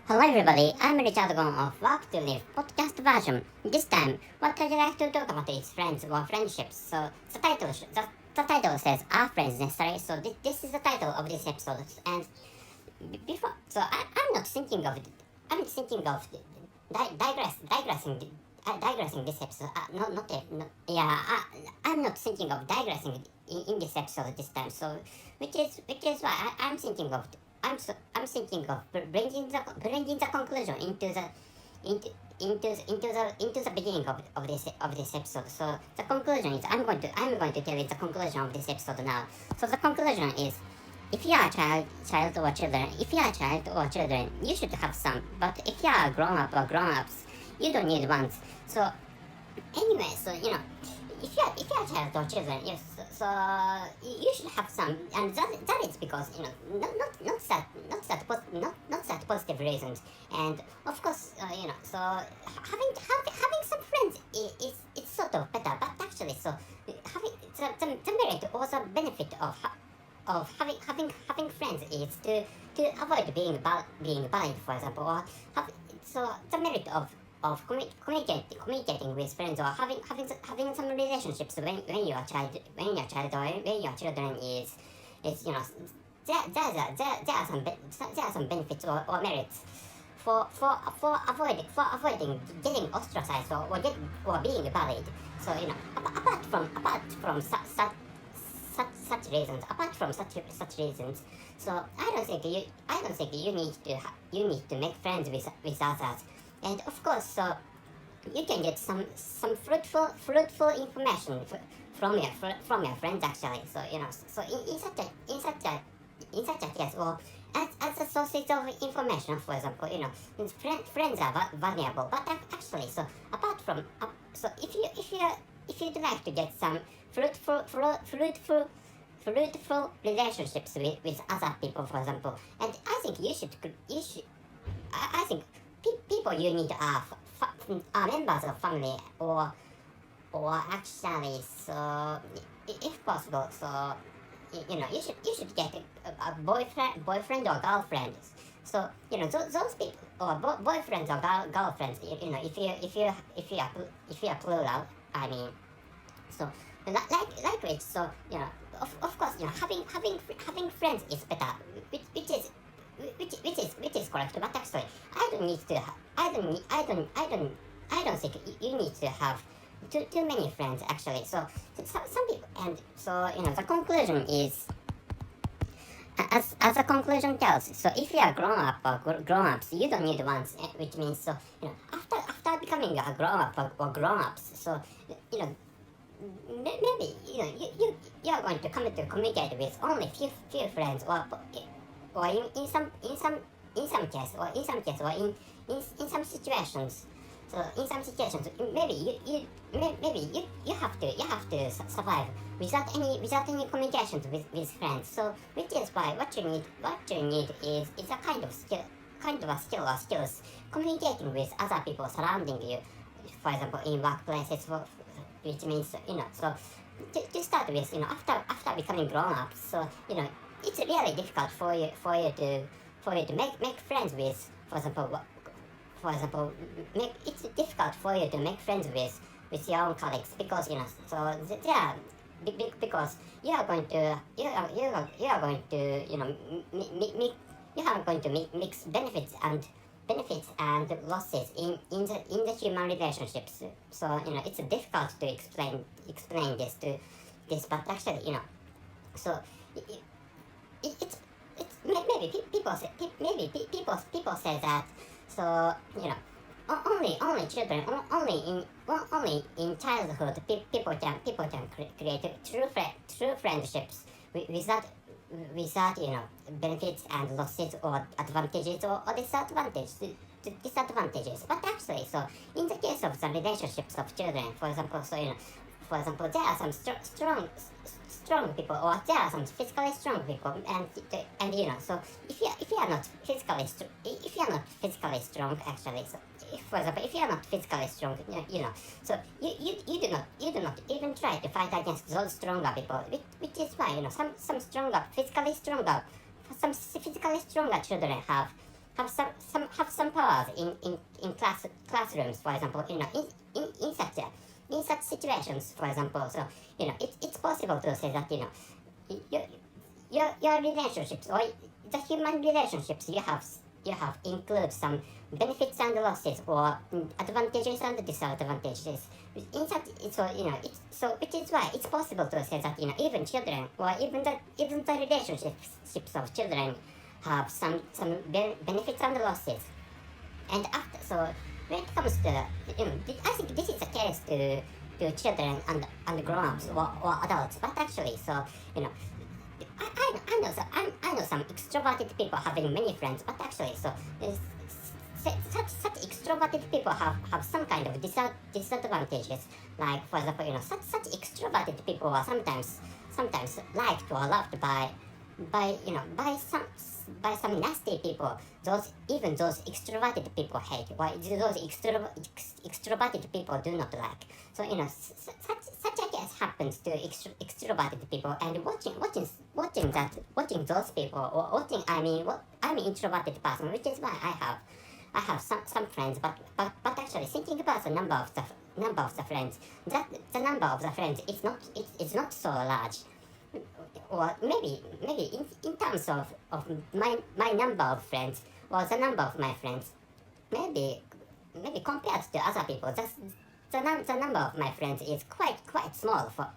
Hello everybody, I'm Richard Gon of Work to Live podcast version. This time, what I'd like to talk about is friends or friendships. So the title says Are Friends Necessary? So this is the title of this episode. And before, so I'm not thinking of, I'm thinking of digressing this episode. I'm not thinking of digressing in this episode this time. So which is why I'm thinking of I'm thinking of bringing the conclusion into the beginning of this episode. So the conclusion is I'm going to tell you the conclusion of this episode now. So the conclusion is if you are a child or children, you should have some. But if you are a grown up or grown ups, you don't need ones. So anyway, so if you are a child or children, yes, so you should have some, and that is because not that positive reasons, and of course so having some friends is it's sort of better, but actually so having the merit or the benefit of having friends is to avoid being bullied, for example, or so the merit of communicating with friends or having some relationships when you're a child or when you're children is there are some benefits or merits for avoiding getting ostracized or being bullied. So apart from such reasons, so I don't think you need to make friends with others. And of course, so you can get some fruitful information from your friends actually. So so in such a case, or as a sources of information, for example, friends are valuable. But actually, so apart from so if you'd like to get some fruitful relationships with other people, for example, and I think I think people you need are members of family or actually, so if possible, so you should get a boyfriend or girlfriend. So those people or boyfriends or girlfriends, if you are plural, I mean, so like which, so of course, having friends is better, which is correct. But actually, I don't need to. I don't think you need to have too many friends actually. So some people, and so the conclusion is as the conclusion tells. So if you are grown up or grown ups, you don't need ones, which means, so after becoming a grown up or grown ups, so maybe you are going to come to communicate with only few friends, or in some case or in some situations. So in some situations, maybe you have to survive without any communications with friends. So which is why what you need is a kind of a skill or skills communicating with other people surrounding you. For example, in workplaces, which means so to start with, after becoming grown up, so it's really difficult for you to make friends with, for example, it's difficult for you to make friends with your own colleagues, because so they are because you are going to you are going to mix benefits and losses in the human relationships. So it's difficult to explain this, but actually so it's people say that, so only children only in childhood people can create true friendships without benefits and losses or advantages or disadvantages. But actually, so in the case of the relationships of children, for example, so there are some strong people, or there are some physically strong people, and so if you are not physically strong, actually, so for example, if you are not physically strong, so you do not even try to fight against those stronger people, which is why some physically stronger children have have some powers in classrooms, for example, in such situations, for example. So it's possible to say that your your relationships or the human relationships you have include some benefits and losses or advantages and disadvantages. In such, so so which is why it's possible to say that even children or even the relationships of children have some benefits and losses. And after, so when it comes to I think this is the case to children and grown-ups or adults, but actually, so I know some extroverted people having many friends, but actually, so such extroverted people have some kind of disadvantages. Like, for example, such extroverted people are sometimes liked or loved by by some nasty people. Those extroverted people hate, or those extroverted people do not like. So such a case happens to extroverted people, and watching those people, or watching I'm an introverted person, which is why I have some friends, but actually thinking about the number of the friends, that the number of the friends it's not so large. Or maybe in terms of my number of friends, or the number of my friends, maybe compared to other people, the number of my friends is quite small for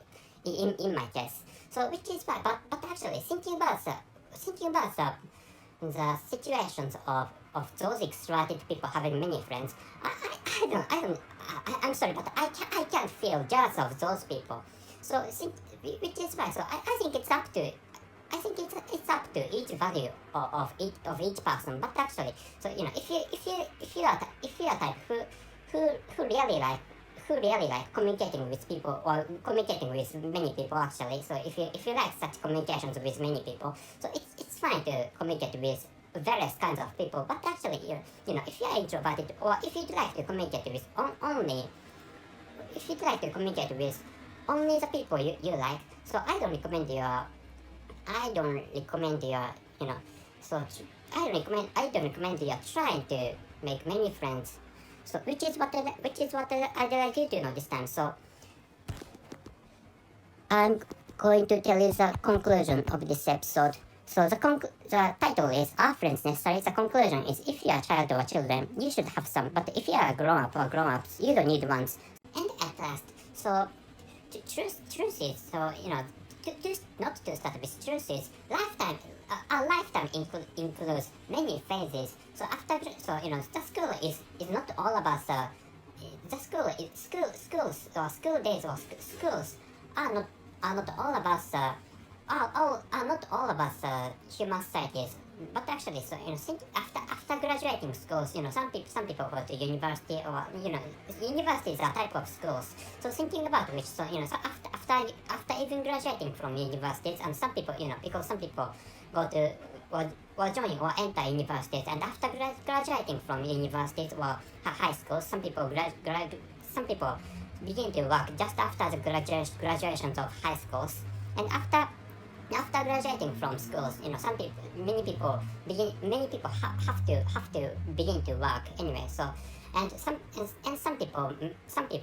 in my case. So which is why, but actually thinking about the situations of those extroverted people having many friends, I'm sorry, but I can't feel jealous of those people. So which is why, so I think it's up to each value of each person. But actually, so if you are type who really like communicating with people or communicating with many people, actually, so if you like such communications with many people, so it's fine to communicate with various kinds of people. But actually, if you are introverted, or if you'd like to communicate with only the people you like, so I don't recommend you so I don't recommend you trying to make many friends. So which is what I'd like you to know this time. So I'm going to tell you the conclusion of this episode. So the title is Are Friends Necessary? The conclusion is, if you are a child or children, you should have some, but if you are a grown-up or grown-ups, you don't need ones. And at last, so truth is, so not to start with, truth is, a lifetime includes many phases. So after, so the school is not all about the schools or school days or schools are not all about are not all about human societies. But actually, so think after graduating schools, some people go to university, or universities are type of schools. So thinking about which, so so after even graduating from universities, and some people, because some people go to or join or enter universities, and after graduating from universities or high schools, some people begin to work just after the graduations of high schools, and after graduating from schools, many people have to begin to work anyway. So, and some people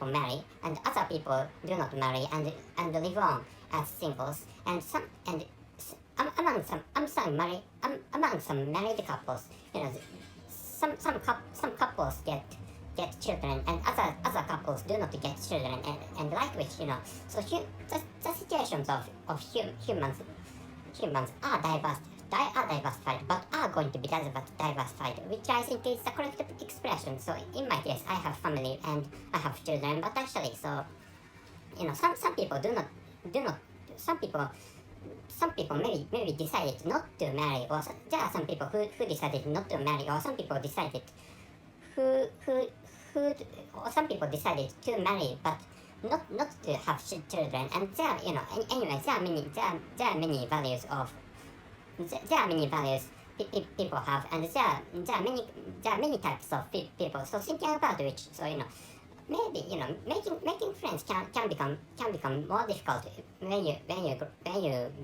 marry, and other people do not marry and live on as singles. And among some married couples, some couples get children, and other couples do not get children, and like which, so the situations of humans are diversified, but are going to be diversified, which I think is the correct expression. So in my case, I have family and I have children, but actually, so some people do not some people maybe decided not to marry, or there are some people who decided not to marry, or some people decided or some people decided to marry but not to have children. And there, anyway, there are many values people have, and there are many types of people. So thinking about which, so maybe making friends can become more difficult when you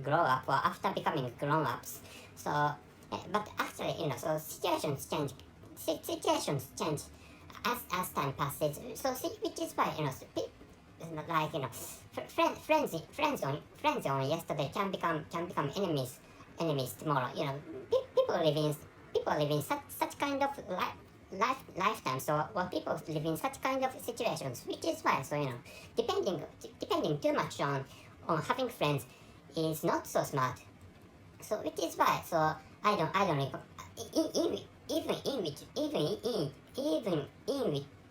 grow up, or after becoming grown-ups. So But actually, so situations change as time passes. So which is why, like friends on yesterday can become enemies tomorrow. People live in such kind of lifetime. So people live in such kind of situations, which is why, so depending too much on having friends is not so smart. So which is why, so I don't even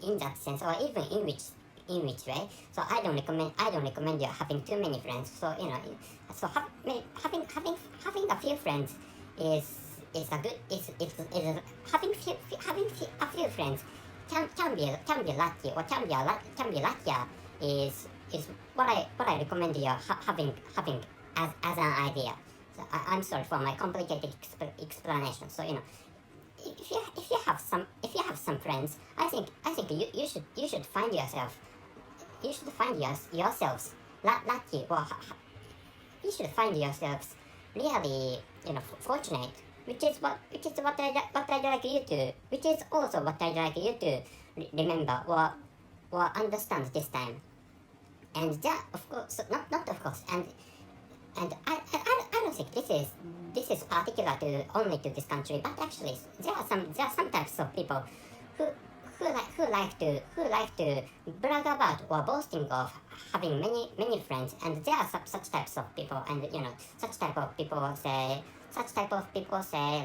in that sense, or even in which way. So I don't recommend you having too many friends. So so having a few friends is a good is a, having a few friends can be lucky, or can be luckier is what I recommend you having as an idea. So I'm sorry for my complicated explanation. So if you have some friends, I think you should find yourselves lucky, or you should find yourselves really fortunate, which is what I'd like you to, which is also what I'd like you to remember, or understand this time. And that, of course, not of course, and I don't think this is particular to only to this country, but actually there are some types of people who like to brag about or boasting of having many friends, and there are such types of people, and such type of people say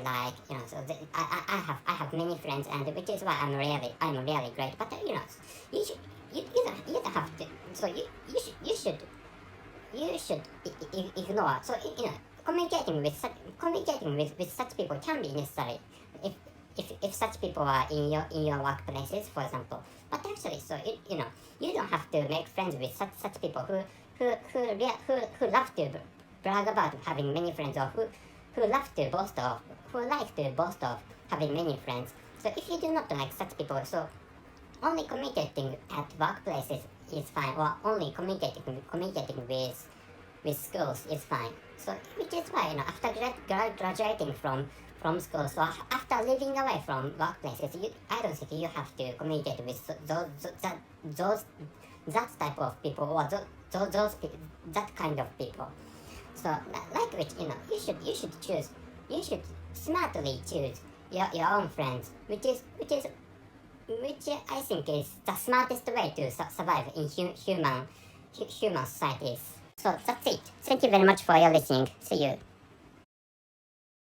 like, so I have many friends, and which is why I'm really great. But you don't have to. So you should ignore. So communicating with such people can be necessary if such people are in your workplaces, for example. But actually, so you don't have to make friends with such people who love to brag about having many friends, or who like to boast of having many friends. So if you do not like such people, so only communicating at workplaces is fine, or only communicating with schools is fine. So which is why, after graduating from school, so after living away from workplaces, I don't think you have to communicate with that type of people, or that kind of people. So like which, you should smartly choose your own friends, which I think is the smartest way to survive in human societies. So that's it. Thank you very much for your listening. See you.